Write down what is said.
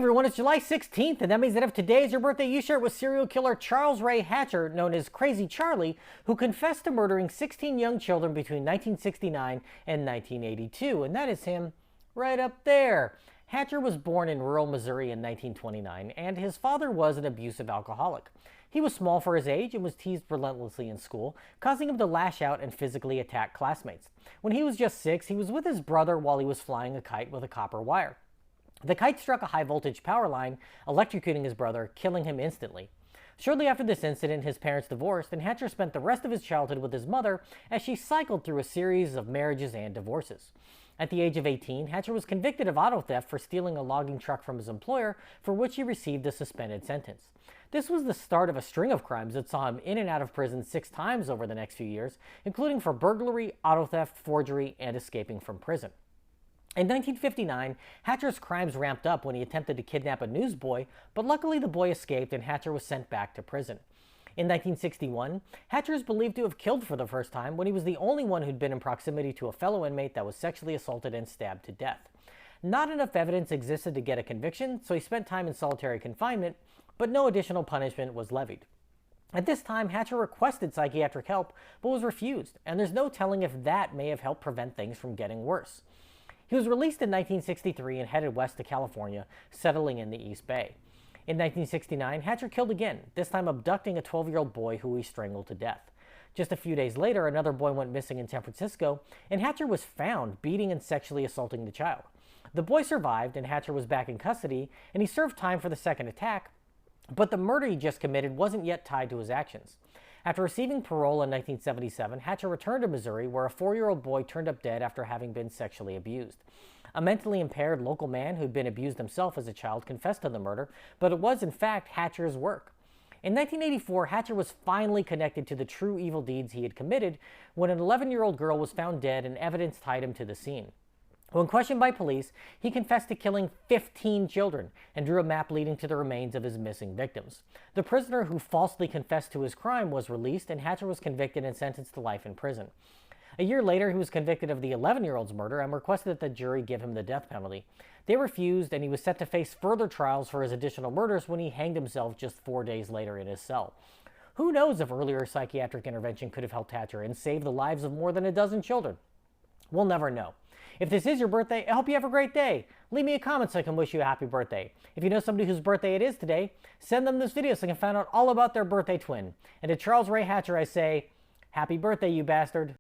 everyone, it's July 16th, and that means that if today is your birthday, you share it with serial killer Charles Ray Hatcher, known as Crazy Charlie, who confessed to murdering 16 young children between 1969 and 1982. And that is him right up there. Hatcher was born in rural Missouri in 1929, and his father was an abusive alcoholic. He was small for his age and was teased relentlessly in school, causing him to lash out and physically attack classmates. When he was just 6, he was with his brother while he was flying a kite with a copper wire. The kite struck a high-voltage power line, electrocuting his brother, killing him instantly. Shortly after this incident, his parents divorced, and Hatcher spent the rest of his childhood with his mother as she cycled through a series of marriages and divorces. At the age of 18, Hatcher was convicted of auto theft for stealing a logging truck from his employer, for which he received a suspended sentence. This was the start of a string of crimes that saw him in and out of prison 6 times over the next few years, including for burglary, auto theft, forgery, and escaping from prison. In 1959, Hatcher's crimes ramped up when he attempted to kidnap a newsboy, but luckily the boy escaped and Hatcher was sent back to prison. In 1961, Hatcher is believed to have killed for the first time when he was the only one who'd been in proximity to a fellow inmate that was sexually assaulted and stabbed to death. Not enough evidence existed to get a conviction, so he spent time in solitary confinement, but no additional punishment was levied. At this time, Hatcher requested psychiatric help, but was refused, and there's no telling if that may have helped prevent things from getting worse. He was released in 1963 and headed west to California, settling in the East Bay. In 1969, Hatcher killed again, this time abducting a 12-year-old boy who he strangled to death. Just a few days later, another boy went missing in San Francisco, and Hatcher was found beating and sexually assaulting the child. The boy survived, and Hatcher was back in custody, and he served time for the second attack, but the murder he just committed wasn't yet tied to his actions. After receiving parole in 1977, Hatcher returned to Missouri, where a 4-year-old boy turned up dead after having been sexually abused. A mentally impaired local man who'd been abused himself as a child confessed to the murder, but it was in fact Hatcher's work. In 1984, Hatcher was finally connected to the true evil deeds he had committed when an 11-year-old girl was found dead and evidence tied him to the scene. When questioned by police, he confessed to killing 15 children and drew a map leading to the remains of his missing victims. The prisoner who falsely confessed to his crime was released, and Hatcher was convicted and sentenced to life in prison. A year later, he was convicted of the 11-year-old's murder and requested that the jury give him the death penalty. They refused, and he was set to face further trials for his additional murders when he hanged himself just 4 days later in his cell. Who knows if earlier psychiatric intervention could have helped Hatcher and saved the lives of more than a dozen children? We'll never know. If this is your birthday, I hope you have a great day. Leave me a comment so I can wish you a happy birthday. If you know somebody whose birthday it is today, send them this video so I can find out all about their birthday twin. And to Charles Ray Hatcher, I say, happy birthday, you bastard.